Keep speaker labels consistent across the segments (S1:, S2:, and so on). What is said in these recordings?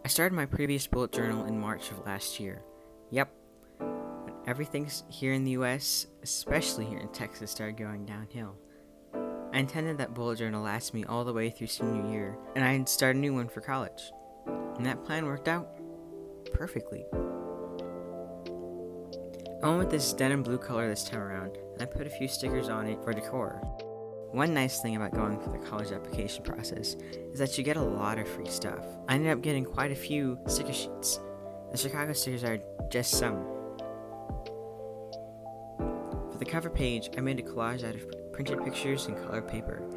S1: I started my previous bullet journal in March of last year. Yep, when everything here in the US, especially here in Texas, started going downhill. I intended that bullet journal last me all the way through senior year, and I'd start a new one for college. And that plan worked out perfectly. I went with this denim blue color this time around, and I put a few stickers on it for decor. One nice thing about going through the college application process is that you get a lot of free stuff. I ended up getting quite a few sticker sheets. The Chicago stickers are just some. For the cover page, I made a collage out of printed pictures and colored paper.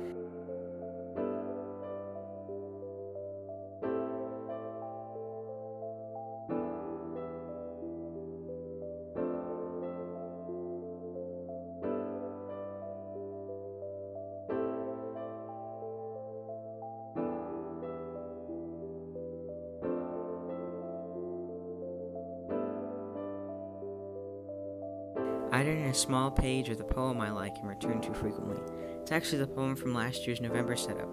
S1: I added in a small page with a poem I like and return to frequently. It's actually the poem from last year's November setup.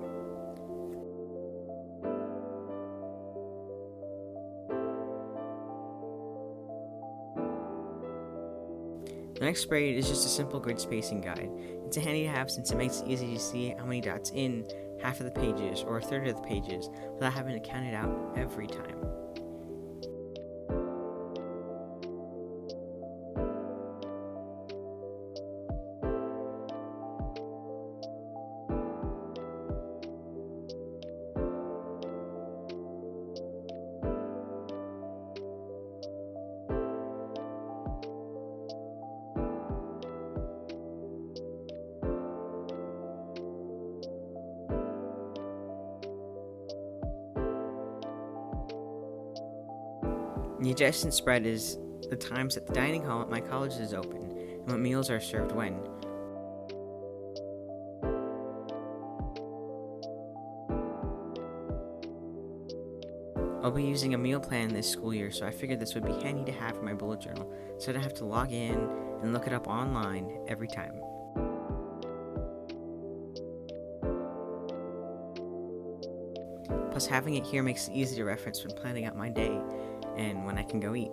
S1: The next spread is just a simple grid spacing guide. It's a handy to have since it makes it easy to see how many dots in half of the pages or a third of the pages without having to count it out every time. The adjacent spread is the times that the dining hall at my college is open and what meals are served when. I'll be using a meal plan this school year, so I figured this would be handy to have for my bullet journal so I don't have to log in and look it up online every time. Plus, having it here makes it easy to reference when planning out my day and when I can go eat.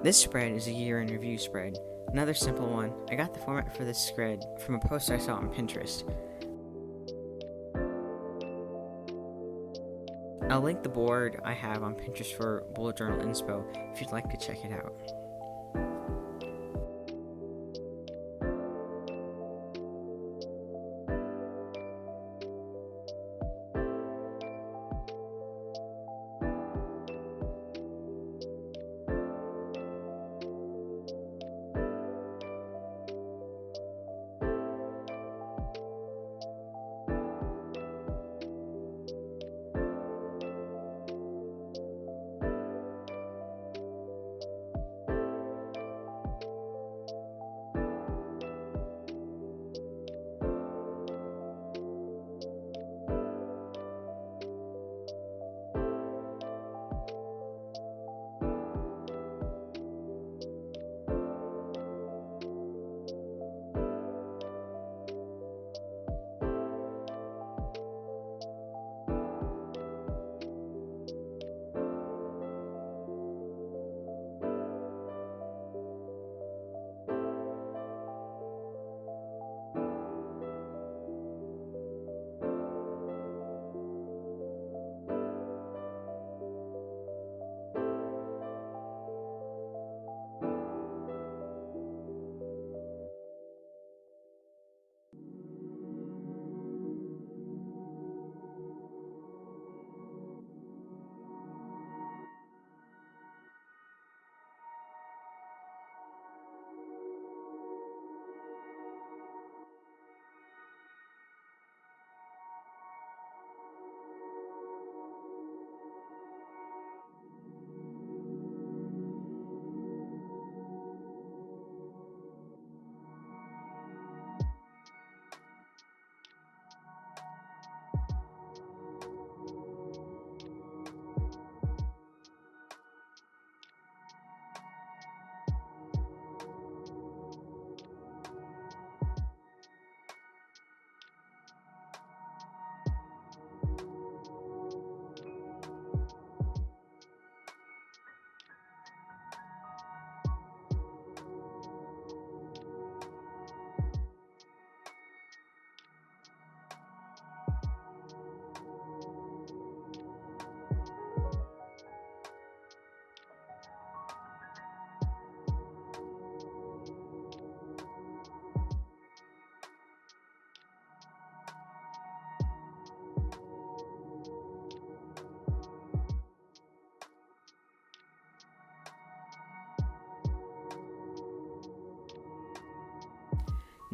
S1: This spread is a year in review spread. Another simple one. I got the format for this spread from a post I saw on Pinterest. I'll link the board I have on Pinterest for bullet journal inspo if you'd like to check it out.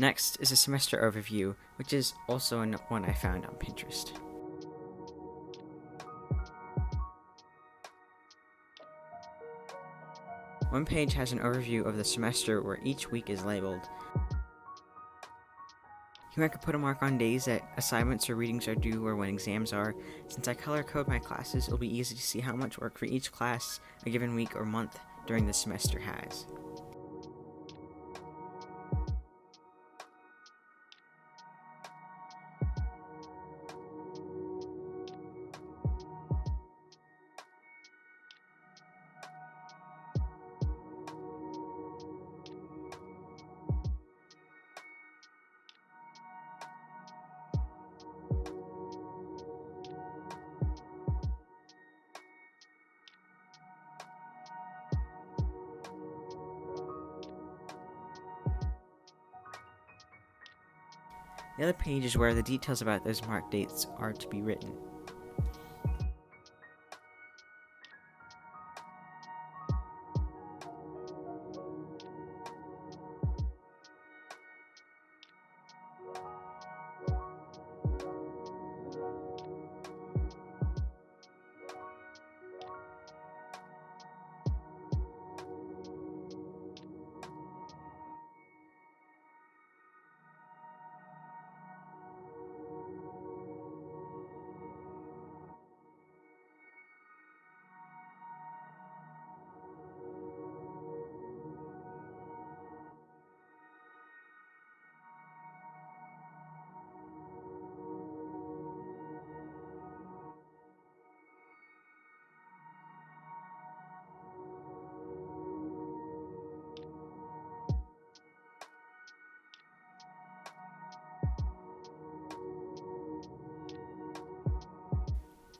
S1: Next is a semester overview, which is also one I found on Pinterest. One page has an overview of the semester where each week is labeled. Here I could put a mark on days that assignments or readings are due or when exams are. Since I color code my classes, it'll be easy to see how much work for each class a given week or month during the semester has. The other page is where the details about those marked dates are to be written.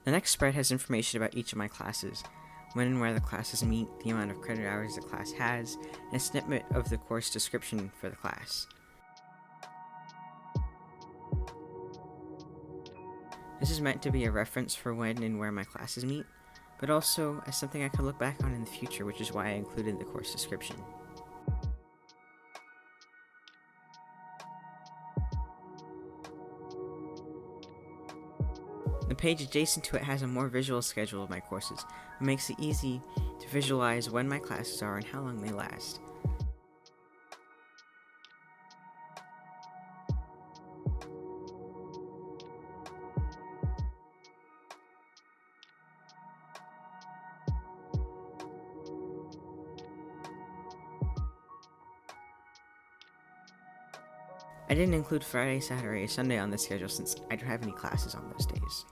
S1: The next spread has information about each of my classes, when and where the classes meet, the amount of credit hours the class has, and a snippet of the course description for the class. This is meant to be a reference for when and where my classes meet, but also as something I can look back on in the future, which is why I included the course description. The page adjacent to it has a more visual schedule of my courses, and makes it easy to visualize when my classes are and how long they last. I didn't include Friday, Saturday, or Sunday on the schedule since I don't have any classes on those days.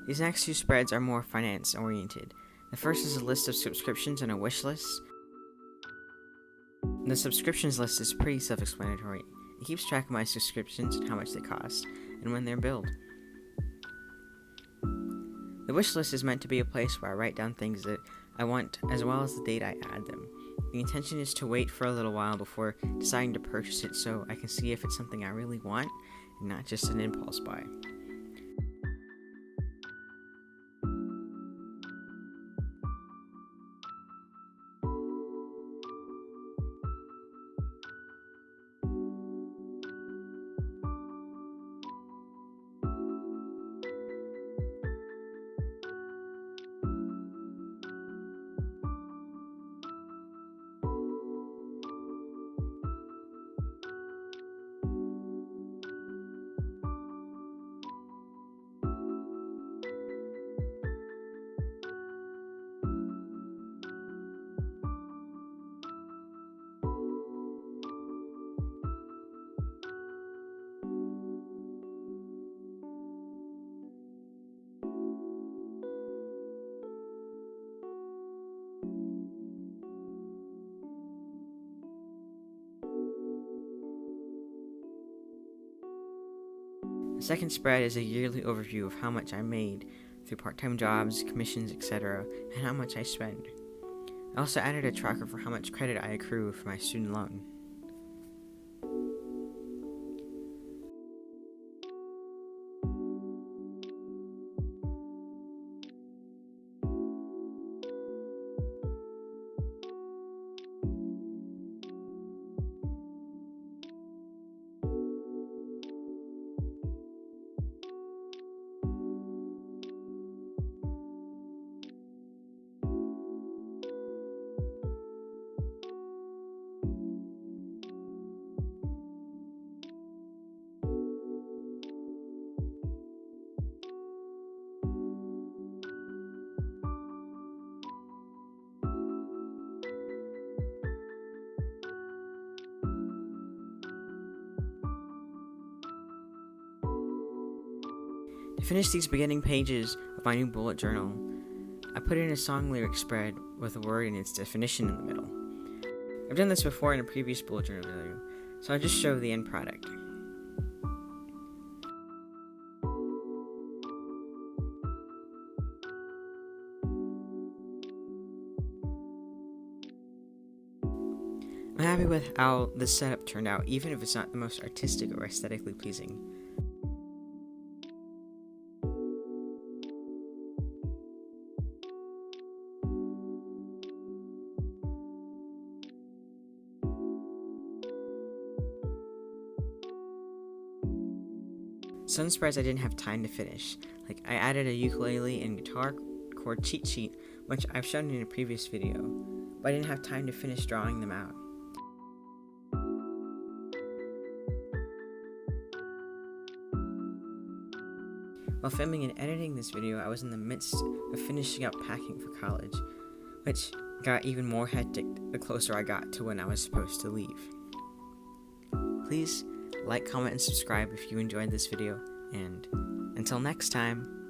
S1: These next two spreads are more finance oriented. The first is a list of subscriptions and a wish list. The subscriptions list is pretty self-explanatory. It keeps track of my subscriptions and how much they cost, and when they're billed. The wish list is meant to be a place where I write down things that I want, as well as the date I add them. The intention is to wait for a little while before deciding to purchase it so I can see if it's something I really want, and not just an impulse buy. The second spread is a yearly overview of how much I made through part-time jobs, commissions, etc., and how much I spend. I also added a tracker for how much credit I accrue for my student loan. To finish these beginning pages of my new bullet journal, I put in a song lyric spread with a word and its definition in the middle. I've done this before in a previous bullet journal video, so I'll just show the end product. I'm happy with how this setup turned out, even if it's not the most artistic or aesthetically pleasing. Some spreads I didn't have time to finish, like I added a ukulele and guitar chord cheat sheet, which I've shown in a previous video, but I didn't have time to finish drawing them out. While filming and editing this video, I was in the midst of finishing up packing for college, which got even more hectic the closer I got to when I was supposed to leave. Please like, comment, and subscribe if you enjoyed this video, and until next time.